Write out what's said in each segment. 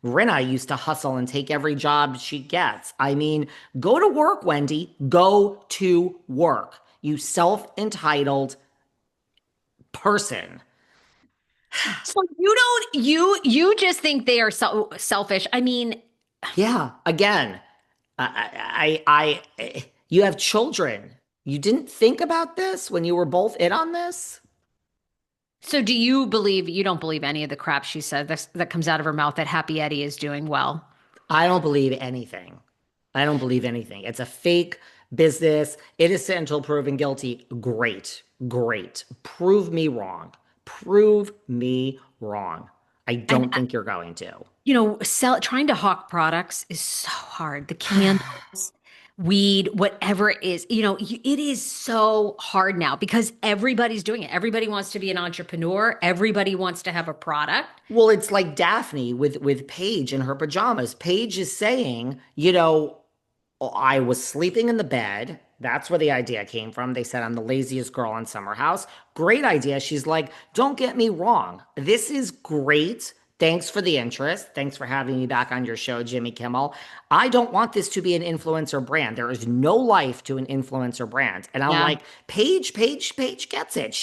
Rinna used to hustle and take every job she gets. I mean, go to work, Wendy. Go to work. You self-entitled person. So you don't you just think they are so selfish. I mean, Yeah, again, you have children. You didn't think about this when you were both in on this? so you don't believe any of the crap she said that comes out of her mouth that Happy Eddie is doing well? I don't believe anything. I don't believe anything. It's a fake business. Innocent until proven guilty. Great. Great. Prove me wrong. Prove me wrong. I And don't think you're going to. trying to hawk products is so hard. The candles, weed, whatever it is, it is so hard now because everybody's doing it. Everybody wants to be an entrepreneur. Everybody wants to have a product. Well, it's like Daphne with Paige in her pajamas. Paige is saying, I was sleeping in the bed. That's where the idea came from. They said I'm the laziest girl in Summer House. Great idea. She's like, don't get me wrong. This is great. Thanks for the interest. Thanks for having me back on your show, Jimmy Kimmel. I don't want this to be an influencer brand. There is no life to an influencer brand. And I'm Yeah. like, Paige gets it.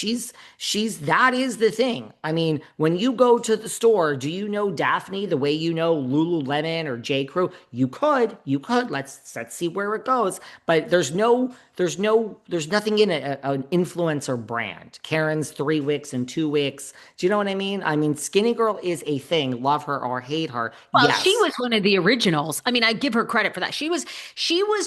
That is the thing. I mean, when you go to the store, do you know Daphne the way you know Lululemon or J. Crew? You could. Let's see where it goes. But there's nothing in it, an influencer brand. Karen's 3 weeks and 2 weeks. Do you know what I mean? I mean, Skinny Girl is a thing. Love her or hate her. Well, she Yes. was one of the originals. I mean, I give her credit for that. She was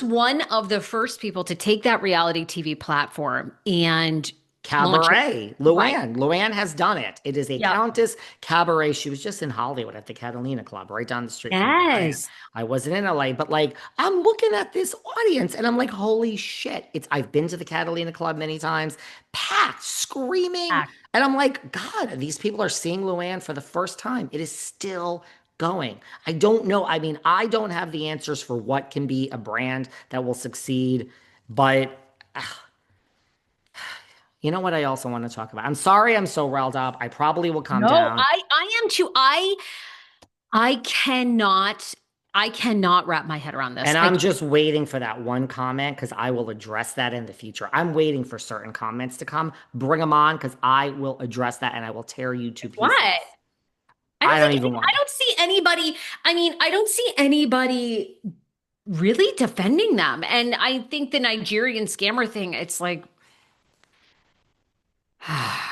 one of the first people to take that reality TV platform and launch it. Cabaret. Right. Luann has done it. It is a Yep. Countess Cabaret. She was just in Hollywood at the Catalina Club, right down the street from Luann. Yes. I wasn't in LA, but like I'm looking at this audience and I'm like, holy shit. I've been to the Catalina Club many times, packed, screaming. And I'm like, God, these people are seeing Luann for the first time. It is still going. I don't know. I mean, I don't have the answers for what can be a brand that will succeed, but you know what I also want to talk about? I'm sorry I'm so riled up. I probably will come No, down. I am too. I cannot wrap my head around this. And I I'm can't. just waiting for that one comment because I will address that in the future. I'm waiting for certain comments to come. Bring them on because I will address that and I will tear you to What? pieces. I don't even I want. don't see anybody. I mean, I don't see anybody really defending them. And I think the Nigerian scammer thing, it's like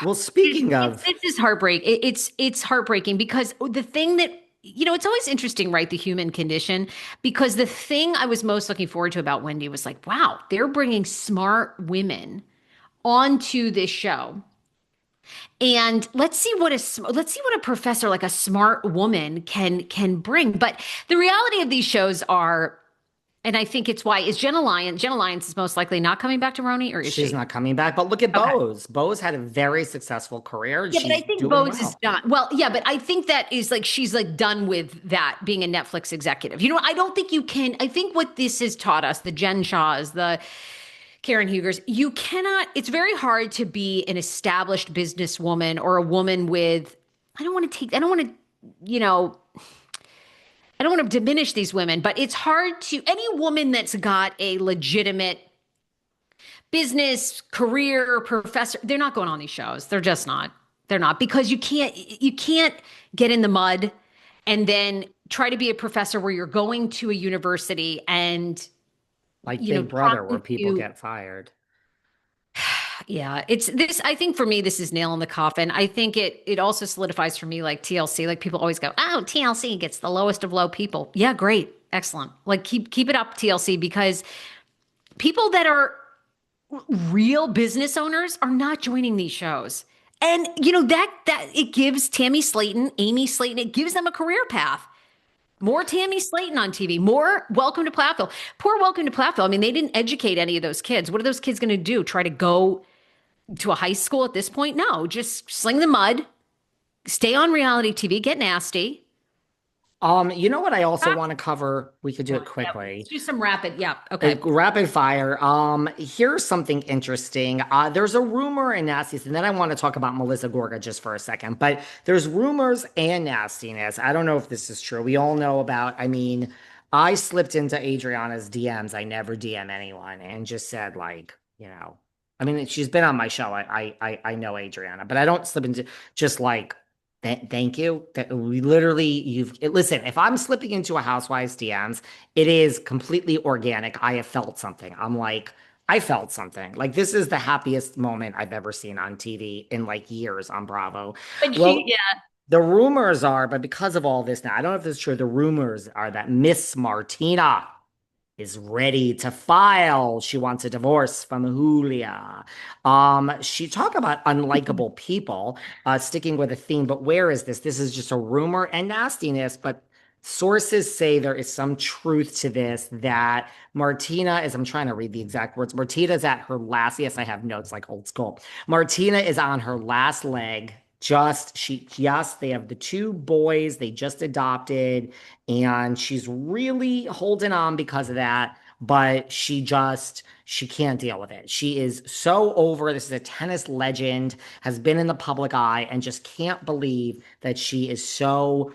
Well, speaking of, This is heartbreak. It's heartbreaking because the thing that it's always interesting, right? The human condition. Because the thing I was most looking forward to about Wendy was like, wow, they're bringing smart women onto this show, and let's see what a professor like a smart woman can bring. But the reality of these shows are, and I think it's why is Jenna Lyons. Jenna Lyons is most likely not coming back to Roni, or is she's she? not coming back, but look at Okay. Bose. Bose had a very successful career and Yeah, but I she's think doing Bose is well. done. Well, yeah, but I think that is like she's like done with that being a Netflix executive. I don't think you can. I think what this has taught us, the Jen Shaws, the Karen Hugers, you cannot, it's very hard to be an established businesswoman or a woman with, I don't want to, you know, I don't want to diminish these women, but it's hard to, any woman that's got a legitimate business, career, professor, they're not going on these shows. They're just not. They're not because you can't get in the mud and then try to be a professor where you're going to a university and Like Big Brother, where trying people to get fired. yeah, it's this I think for me this is nail in the coffin. I think it also solidifies for me like TLC. Like people always go, "Oh, TLC gets the lowest of low people." Yeah, great. Excellent. Like keep it up TLC because people that are real business owners are not joining these shows. And that it gives Tammy Slayton, Amy Slayton, it gives them a career path. More Tammy Slayton on TV, more Welcome to Plathville. Poor Welcome to Plathville. I mean, they didn't educate any of those kids. What are those kids going to do? Try to go to a high school at this point? No, just sling the mud, stay on reality TV, get nasty. You know what I also want to cover? We could do it Yeah, let's quickly. do some rapid. Yeah. Okay. Rapid fire. Here's something interesting. There's a rumor and nastiness, and then I want to talk about Melissa Gorga just for a second. But there's rumors and nastiness. I don't know if this is true. We all know about, I mean, I slipped into Adriana's DMs. I never DM anyone and just said, like, I mean, she's been on my show. I know Adriana, but I don't slip into just like thank you. That we literally listen, if I'm slipping into a housewife's DMs, it is completely organic. I have felt something. I'm like, I felt something. Like this is the happiest moment I've ever seen on TV in like years on Bravo. And she, Well, yeah. the rumors are, but because of all this now, I don't know if this is true. The rumors are that Miss Martina is ready to file. She wants a divorce from Julia. She talked about unlikable people, sticking with a theme, but where is this? This is just a rumor and nastiness, but sources say there is some truth to this that Martina is, I'm trying to read the exact words. Martina's at her last, yes, I have notes like old school. Martina is on her last leg. They have the two boys they just adopted and she's really holding on because of that, but she can't deal with it. She is so over. This is a tennis legend, has been in the public eye, and just can't believe that she is so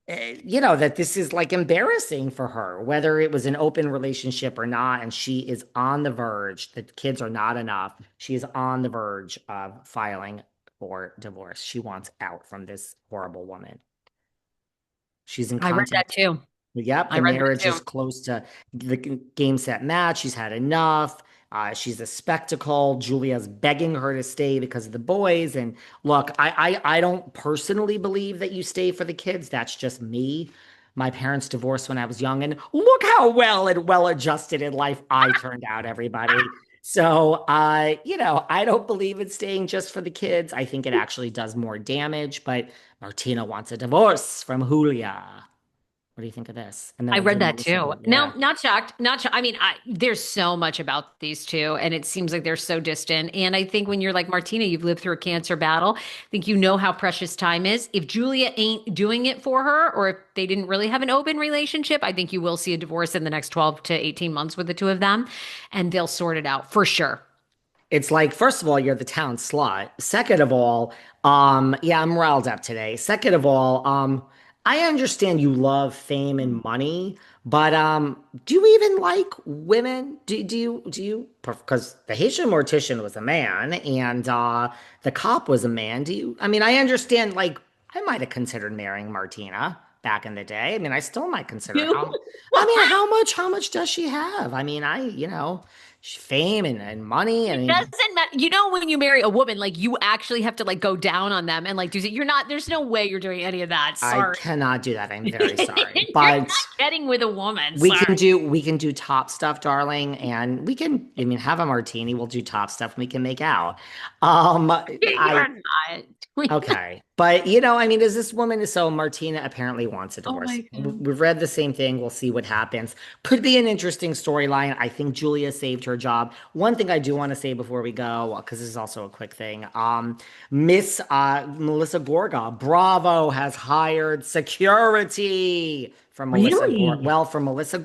that this is like embarrassing for her, whether it was an open relationship or not. And she is on the verge. The kids are not enough. She is on the verge of filing for divorce. She wants out from this horrible woman. She's in I read that contact. too. Yep, I the read that marriage too. is close to the game set match. She's had enough. She's a spectacle. Julia's begging her to stay because of the boys. And look, I don't personally believe that you stay for the kids. That's just me. My parents divorced when I was young, and look how well and well adjusted in life I turned out, everybody. So, I don't believe in staying just for the kids. I think it actually does more damage, but Martina wants a divorce from Julia. What do you think of this? And then I we'll do read that Melissa too. Gorga. Now, Yeah. not shocked, not shocked. I mean, there's so much about these two, and it seems like they're so distant. And I think when you're like Martina, you've lived through a cancer battle. I think you know how precious time is. If Julia ain't doing it for her, or if they didn't really have an open relationship, I think you will see a divorce in the next 12 to 18 months with the two of them, and they'll sort it out for sure. It's like, first of all, you're the town slut. Second of all, yeah, I'm riled up today. Second of all, I understand you love fame and money, but do you even like women? Do you because the Haitian mortician was a man and the cop was a man. I mean, I understand like I might have considered marrying Martina back in the day. I mean, I still might consider You? I mean, how much does she have? I mean, fame and money. I It mean, doesn't matter. You know, when you marry a woman, like you actually have to like go down on them and like do you're not, there's no way you're doing any of that. I Sorry. cannot do that. I'm very sorry. You're not But getting with a woman. we Sorry. can do top stuff, darling, and we can, I mean, have a martini. We'll do top stuff and we can make out. I You're not. Okay. But I mean, is this woman so Martina apparently wants a Oh divorce. my God. We've read the same thing. We'll see what happens. Could be an interesting storyline. I think Julia saved her job. One thing I do want to say before we go, because this is also a quick thing. Miss Melissa Gorga, Bravo has hired security from Melissa Gorga. Really? Well, from Melissa